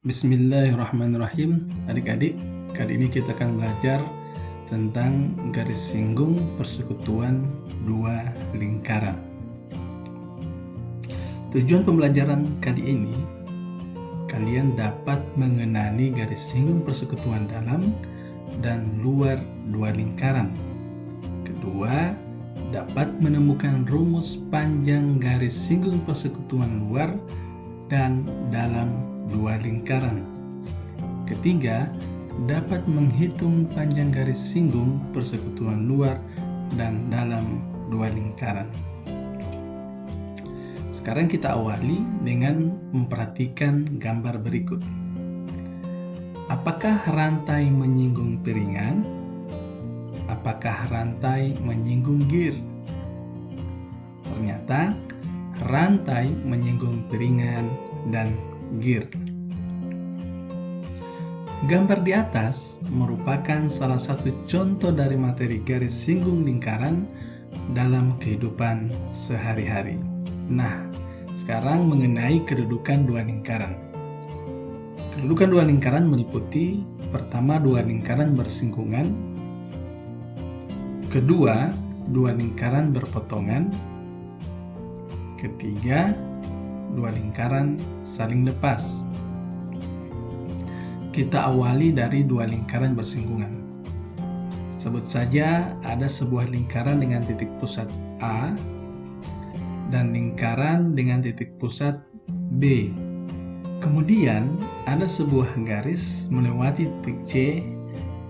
Bismillahirrahmanirrahim. Adik-adik, kali ini kita akan belajar tentang garis singgung persekutuan dua lingkaran. Tujuan pembelajaran kali ini, kalian dapat mengenali garis singgung persekutuan dalam dan luar dua lingkaran. Kedua, dapat menemukan rumus panjang garis singgung persekutuan luar dan dalam dua lingkaran. Ketiga, dapat menghitung panjang garis singgung persekutuan luar dan dalam dua lingkaran. Sekarang kita awali dengan memperhatikan gambar berikut. Apakah rantai menyinggung piringan? Apakah rantai menyinggung gir? Ternyata rantai menyinggung piringan dan gir. Gambar di atas merupakan salah satu contoh dari materi garis singgung lingkaran dalam kehidupan sehari-hari. Nah, sekarang mengenai kedudukan dua lingkaran. Kedudukan dua lingkaran meliputi: pertama, dua lingkaran bersinggungan; kedua, dua lingkaran berpotongan; ketiga, dua lingkaran saling lepas. Kita awali dari dua lingkaran bersinggungan. Sebut saja ada sebuah lingkaran dengan titik pusat A dan lingkaran dengan titik pusat B. Kemudian ada sebuah garis melewati titik C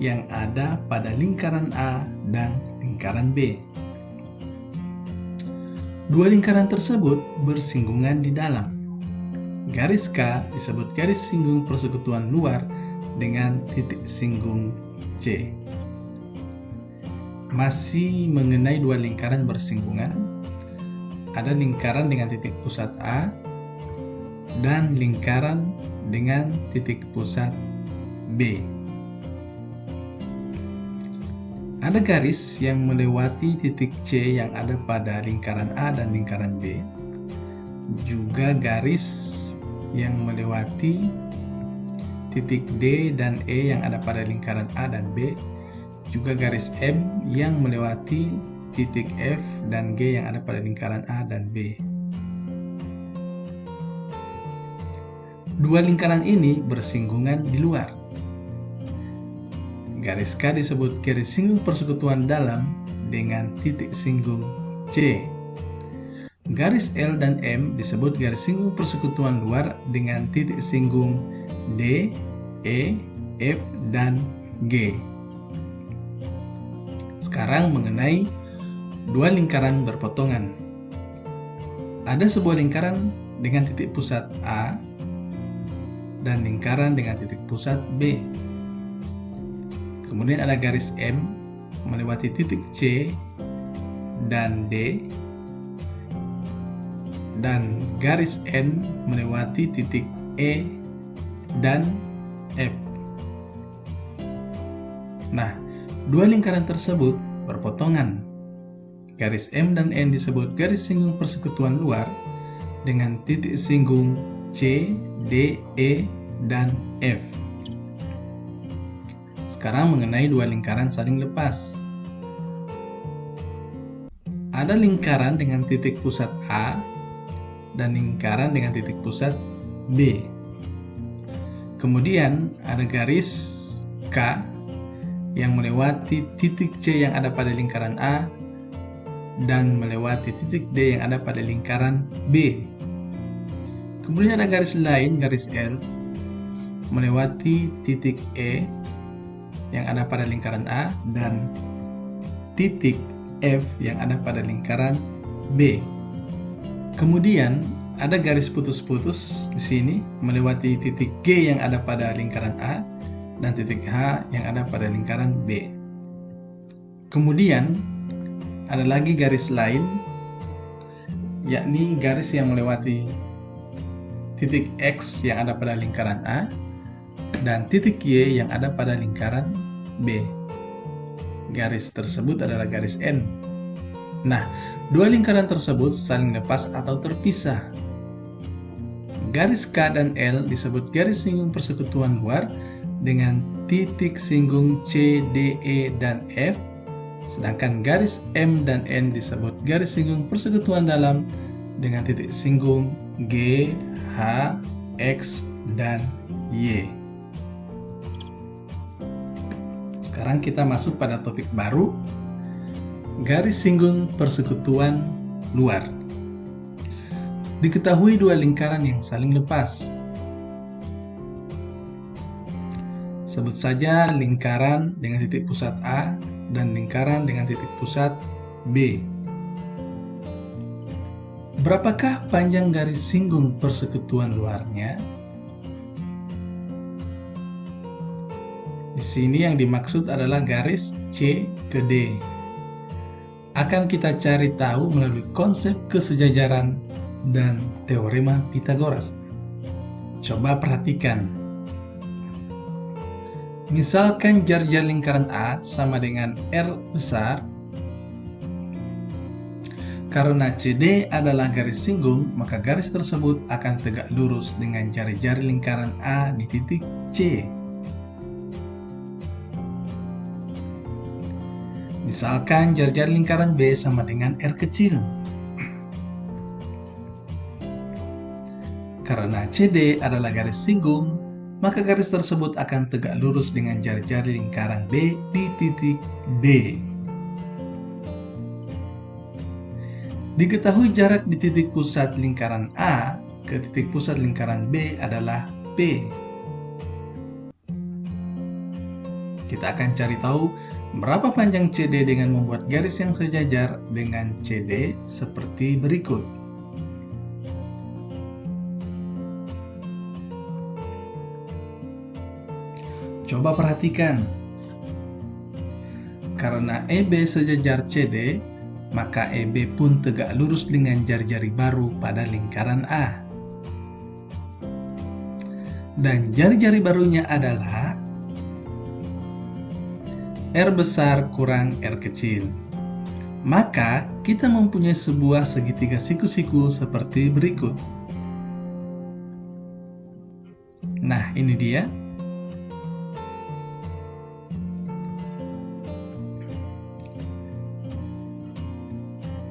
yang ada pada lingkaran A dan lingkaran B. Dua lingkaran tersebut bersinggungan di dalam. Garis K disebut garis singgung persekutuan luar dengan titik singgung C. Masih mengenai dua lingkaran bersinggungan, ada lingkaran dengan titik pusat A dan lingkaran dengan titik pusat B. Ada garis yang melewati titik C yang ada pada lingkaran A dan lingkaran B, juga garis yang melewati titik D dan E yang ada pada lingkaran A dan B, juga garis M yang melewati titik F dan G yang ada pada lingkaran A dan B. Dua lingkaran ini bersinggungan di luar. Garis K disebut garis singgung persekutuan dalam dengan titik singgung C. Garis L dan M disebut garis singgung persekutuan luar dengan titik singgung D, E, F, dan G. Sekarang mengenai dua lingkaran berpotongan. Ada sebuah lingkaran dengan titik pusat A dan lingkaran dengan titik pusat B. Kemudian ada garis M melewati titik C dan D, dan garis N melewati titik E dan F. Nah, dua lingkaran tersebut berpotongan. Garis M dan N disebut garis singgung persekutuan luar dengan titik singgung C, D, E, dan F. Sekarang mengenai dua lingkaran saling lepas. Ada lingkaran dengan titik pusat A dan lingkaran dengan titik pusat B. Kemudian ada garis K yang melewati titik C yang ada pada lingkaran A dan melewati titik D yang ada pada lingkaran B. Kemudian ada garis lain, garis L, melewati titik E yang ada pada lingkaran A dan titik F yang ada pada lingkaran B. Kemudian ada garis putus-putus di sini melewati titik G yang ada pada lingkaran A dan titik H yang ada pada lingkaran B. Kemudian ada lagi garis lain, yakni garis yang melewati titik X yang ada pada lingkaran A dan titik Y yang ada pada lingkaran B. Garis tersebut adalah garis N. Nah, dua lingkaran tersebut saling lepas atau terpisah. garis K dan L disebut garis singgung persekutuan luar dengan titik singgung C, D, E, dan F, sedangkan garis M dan N disebut garis singgung persekutuan dalam dengan titik singgung G, H, X, dan Y. Sekarang kita masuk pada topik baru, garis singgung persekutuan luar. Diketahui dua lingkaran yang saling lepas. Sebut saja lingkaran dengan titik pusat A dan lingkaran dengan titik pusat B. Berapakah panjang garis singgung persekutuan luarnya? Di sini yang dimaksud adalah garis C ke D. Akan kita cari tahu melalui konsep kesejajaran dan teorema Pythagoras. Coba perhatikan. Misalkan jar-jar lingkaran A sama dengan R besar. Karena CD adalah garis singgung, maka garis tersebut akan tegak lurus dengan jari-jari lingkaran A di titik C. Misalkan jar-jar lingkaran B sama dengan R kecil. Karena CD adalah garis singgung, maka garis tersebut akan tegak lurus dengan jari-jari lingkaran B di titik D. Diketahui jarak di titik pusat lingkaran A ke titik pusat lingkaran B adalah P. Kita akan cari tahu berapa panjang CD dengan membuat garis yang sejajar dengan CD seperti berikut. Coba perhatikan. Karena EB sejajar CD, maka EB pun tegak lurus dengan jari-jari baru pada lingkaran A. Dan jari-jari barunya adalah R besar kurang R kecil. Maka kita mempunyai sebuah segitiga siku-siku seperti berikut. Nah, ini dia.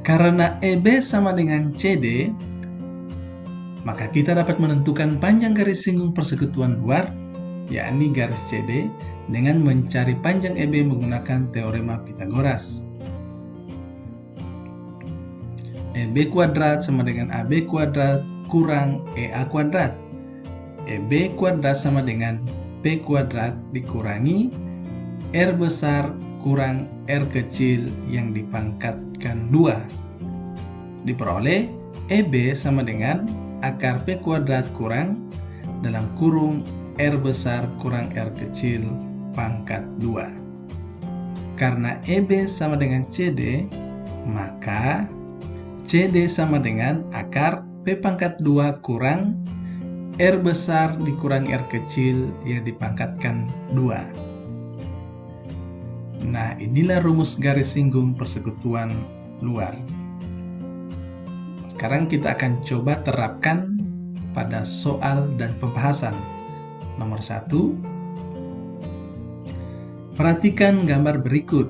Karena EB sama dengan CD, maka kita dapat menentukan panjang garis singgung persekutuan luar, yakni garis CD, dengan mencari panjang EB menggunakan teorema Pythagoras. EB kuadrat sama dengan AB kuadrat kurang EA kuadrat. EB kuadrat sama dengan P kuadrat dikurangi R besar kurang R kecil yang dipangkatkan 2. Diperoleh EB sama dengan akar P kuadrat kurang dalam kurung R besar kurang R kecil pangkat 2. Karena EB sama dengan CD, maka CD sama dengan akar P pangkat 2 kurang R besar dikurang R kecil yang dipangkatkan 2. Nah, inilah rumus garis singgung persekutuan luar. Sekarang kita akan coba terapkan pada soal dan pembahasan. Nomor 1. Perhatikan gambar berikut.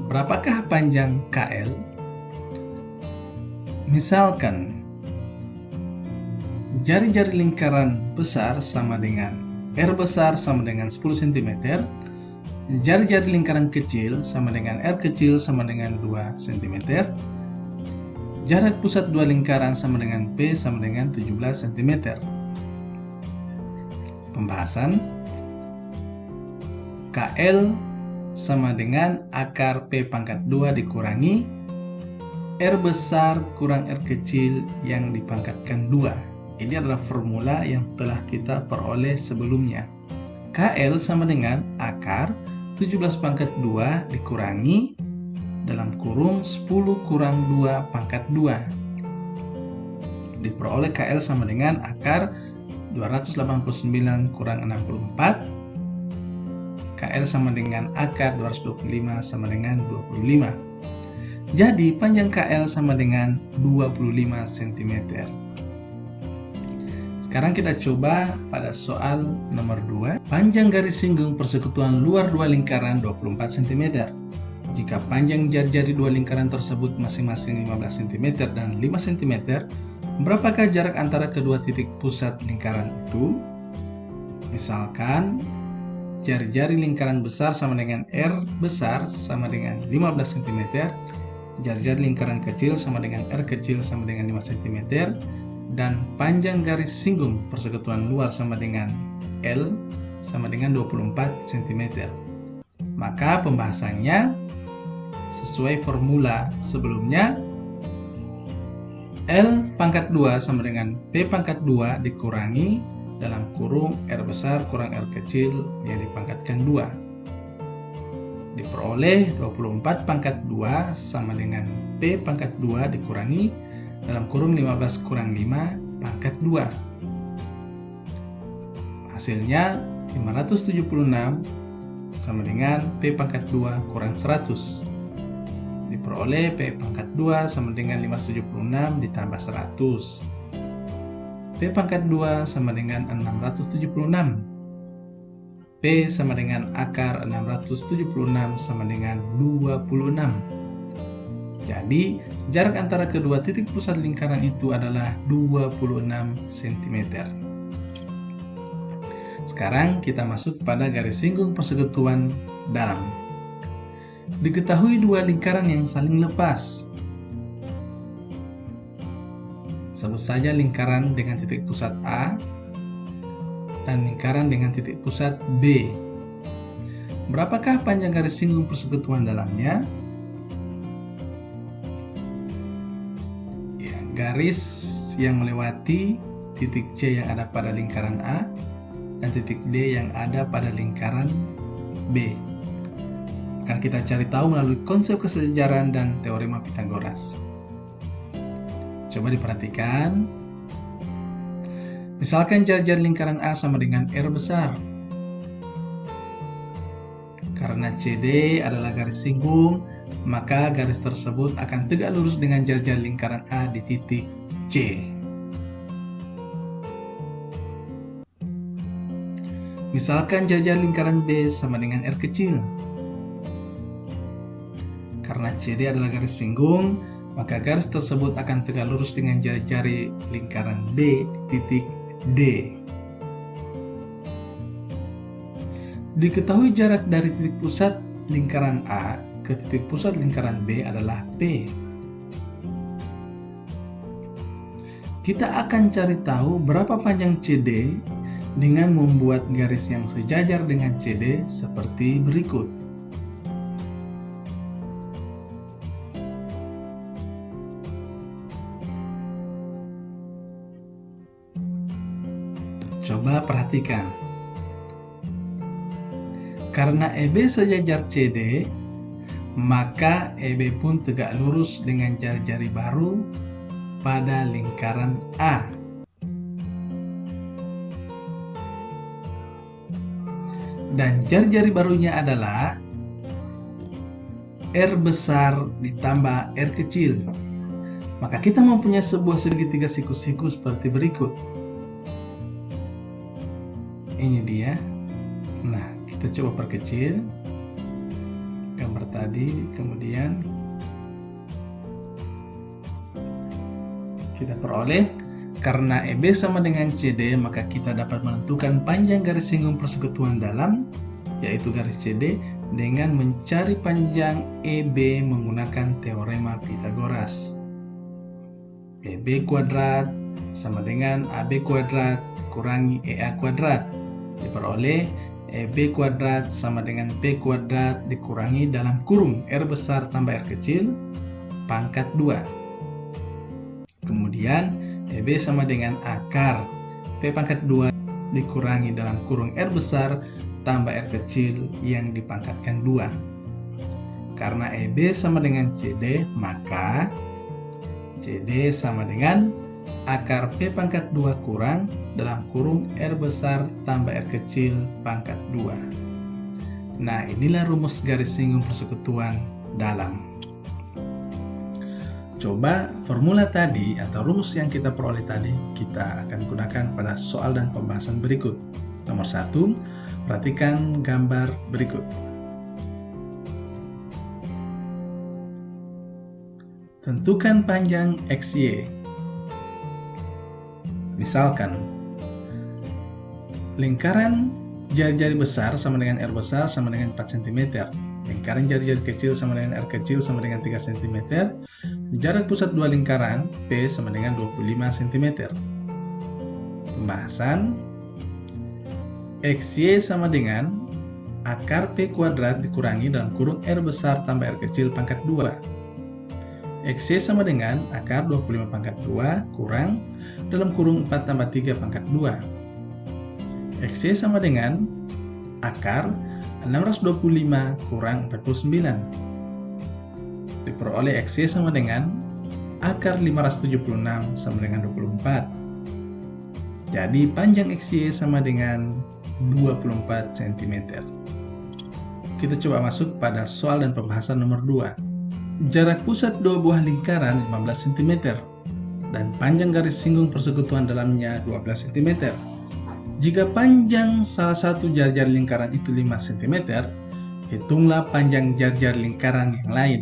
Berapakah panjang KL? Misalkan jari-jari lingkaran besar sama dengan R besar sama dengan 10 cm, jari-jari lingkaran kecil sama dengan R kecil sama dengan 2 cm, jarak pusat dua lingkaran sama dengan P sama dengan 17 cm. Pembahasan. KL sama dengan akar P pangkat 2 dikurangi R besar kurang R kecil yang dipangkatkan 2. Ini adalah formula yang telah kita peroleh sebelumnya. KL sama dengan akar 17 pangkat 2 dikurangi dalam kurung 10 kurang 2 pangkat 2. Diperoleh KL sama dengan akar 289 kurang 64. KL sama dengan akar 225 sama dengan 25. Jadi panjang KL sama dengan 25 cm. Sekarang kita coba pada soal nomor 2. Panjang garis singgung persekutuan luar dua lingkaran 24 cm. Jika panjang jari-jari dua lingkaran tersebut masing-masing 15 cm dan 5 cm, berapakah jarak antara kedua titik pusat lingkaran itu? Misalkan, jari-jari lingkaran besar sama dengan R besar sama dengan 15 cm, jari-jari lingkaran kecil sama dengan R kecil sama dengan 5 cm, dan panjang garis singgung persekutuan luar sama dengan L sama dengan 24 cm. Maka pembahasannya sesuai formula sebelumnya, L pangkat 2 sama dengan P pangkat 2 dikurangi dalam kurung R besar kurang R kecil yang dipangkatkan 2. Diperoleh 24 pangkat 2 sama dengan P pangkat 2 dikurangi dalam kurung 15 kurang 5 pangkat 2. Hasilnya 576 sama dengan P pangkat 2 kurang 100. Diperoleh P pangkat 2 sama dengan 576 ditambah 100. P pangkat 2 sama dengan 676. P sama dengan akar 676 sama dengan 26. Jadi, jarak antara kedua titik pusat lingkaran itu adalah 26 cm. Sekarang kita masuk pada garis singgung persekutuan dalam. Diketahui dua lingkaran yang saling lepas. Sebut saja lingkaran dengan titik pusat A dan lingkaran dengan titik pusat B. Berapakah panjang garis singgung persekutuan dalamnya? Garis yang melewati titik C yang ada pada lingkaran A dan titik D yang ada pada lingkaran B akan kita cari tahu melalui konsep kesejaran dan teorema Pythagoras. Coba diperhatikan. Misalkan jari-jari lingkaran A sama dengan R besar. Karena CD adalah garis singgung, maka garis tersebut akan tegak lurus dengan jari-jari lingkaran A di titik C. Misalkan jari-jari lingkaran B sama dengan R kecil. Karena CD adalah garis singgung, maka garis tersebut akan tegak lurus dengan jari-jari lingkaran B di titik D. Diketahui jarak dari titik pusat lingkaran A ke titik pusat lingkaran B adalah P. Kita akan cari tahu berapa panjang CD dengan membuat garis yang sejajar dengan CD seperti berikut. Coba perhatikan. Karena EB sejajar CD, maka EB pun tegak lurus dengan jari-jari baru pada lingkaran A. Dan jari-jari barunya adalah R besar ditambah R kecil. Maka kita mempunyai sebuah segitiga siku-siku seperti berikut. Ini dia. Nah, kita coba perkecil gambar tadi, kemudian kita peroleh karena EB sama dengan CD, maka kita dapat menentukan panjang garis singgung persekutuan dalam, yaitu garis CD, dengan mencari panjang EB menggunakan teorema Pythagoras. EB kuadrat sama dengan AB kuadrat kurangi EA kuadrat. Diperoleh EB kuadrat sama dengan P kuadrat dikurangi dalam kurung R besar tambah R kecil pangkat 2. Kemudian EB sama dengan akar P pangkat 2 dikurangi dalam kurung R besar tambah R kecil yang dipangkatkan 2. Karena EB sama dengan CD, maka CD sama dengan akar P pangkat 2 kurang dalam kurung R besar tambah R kecil pangkat 2. Nah, inilah rumus garis singgung persekutuan dalam. Coba formula tadi atau rumus yang kita peroleh tadi kita akan gunakan pada soal dan pembahasan berikut. Nomor 1, perhatikan gambar berikut. Tentukan panjang XY. Misalkan, lingkaran jari-jari besar sama dengan R besar sama dengan 4 cm. Lingkaran jari-jari kecil sama dengan R kecil sama dengan 3 cm. Jarak pusat dua lingkaran P sama dengan 25 cm. Pembahasan, XY sama dengan akar P kuadrat dikurangi dalam kurung R besar tambah R kecil pangkat 2. XY sama dengan akar 25 pangkat 2 kurang dalam kurung 4 tambah 3 pangkat 2. XY sama dengan akar 625 kurang 49. Diperoleh XY sama dengan akar 576 sama dengan 24. Jadi panjang XY sama dengan 24 cm. Kita coba masuk pada soal dan pembahasan nomor 2. Jarak pusat dua buah lingkaran 15 cm dan panjang garis singgung persekutuan dalamnya 12 cm. Jika panjang salah satu jari-jari lingkaran itu 5 cm, hitunglah panjang jari-jari lingkaran yang lain.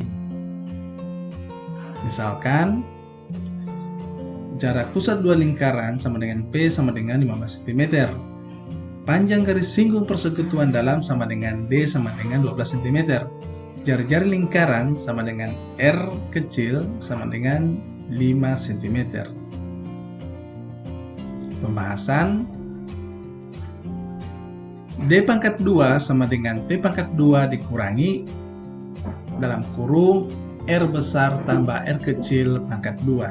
Misalkan, jarak pusat dua lingkaran sama dengan P sama dengan 15 cm. Panjang garis singgung persekutuan dalam sama dengan D sama dengan 12 cm. Jari-jari lingkaran sama dengan R kecil sama dengan 5 cm. Pembahasan, D pangkat 2 sama dengan P pangkat 2 dikurangi dalam kurung R besar tambah R kecil pangkat 2.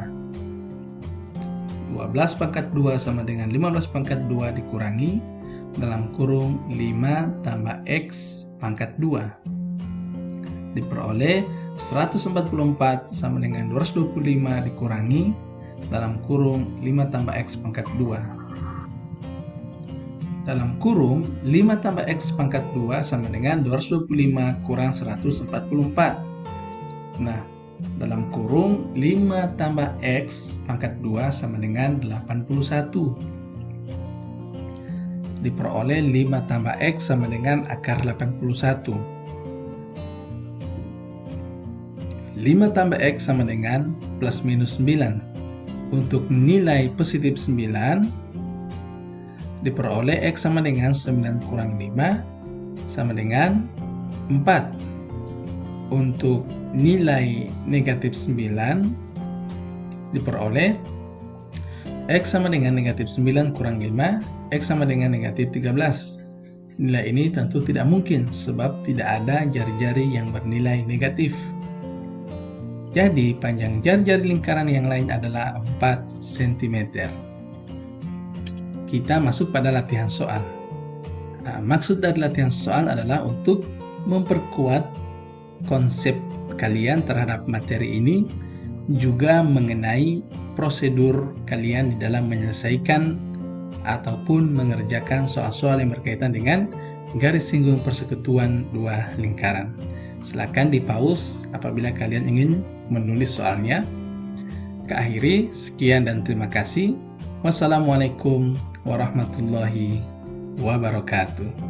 12 pangkat 2 sama dengan 15 pangkat 2 dikurangi dalam kurung 5 tambah X pangkat 2. Diperoleh 144 sama dengan 225 dikurangi dalam kurung 5 tambah X pangkat 2. Dalam kurung 5 tambah X pangkat 2 sama dengan 225 kurang 144. Nah, dalam kurung 5 tambah X pangkat 2 sama dengan 81. Diperoleh 5 tambah X sama dengan akar 81. 5 tambah X sama dengan plus minus 9. Untuk nilai positif 9, diperoleh X sama dengan 9 kurang 5 sama dengan 4. Untuk nilai negatif 9, diperoleh X sama dengan negatif 9 kurang 5, X sama dengan negatif 13. Nilai ini tentu tidak mungkin sebab tidak ada jari-jari yang bernilai negatif. Jadi panjang jari-jari lingkaran yang lain adalah 4 cm. Kita masuk pada latihan soal. Maksud dari latihan soal adalah untuk memperkuat konsep kalian terhadap materi ini, juga mengenai prosedur kalian di dalam menyelesaikan ataupun mengerjakan soal-soal yang berkaitan dengan garis singgung persekutuan dua lingkaran. Silakan di-pause apabila kalian ingin menulis soalnya. Keakhiri, sekian dan terima kasih. Wassalamualaikum warahmatullahi wabarakatuh.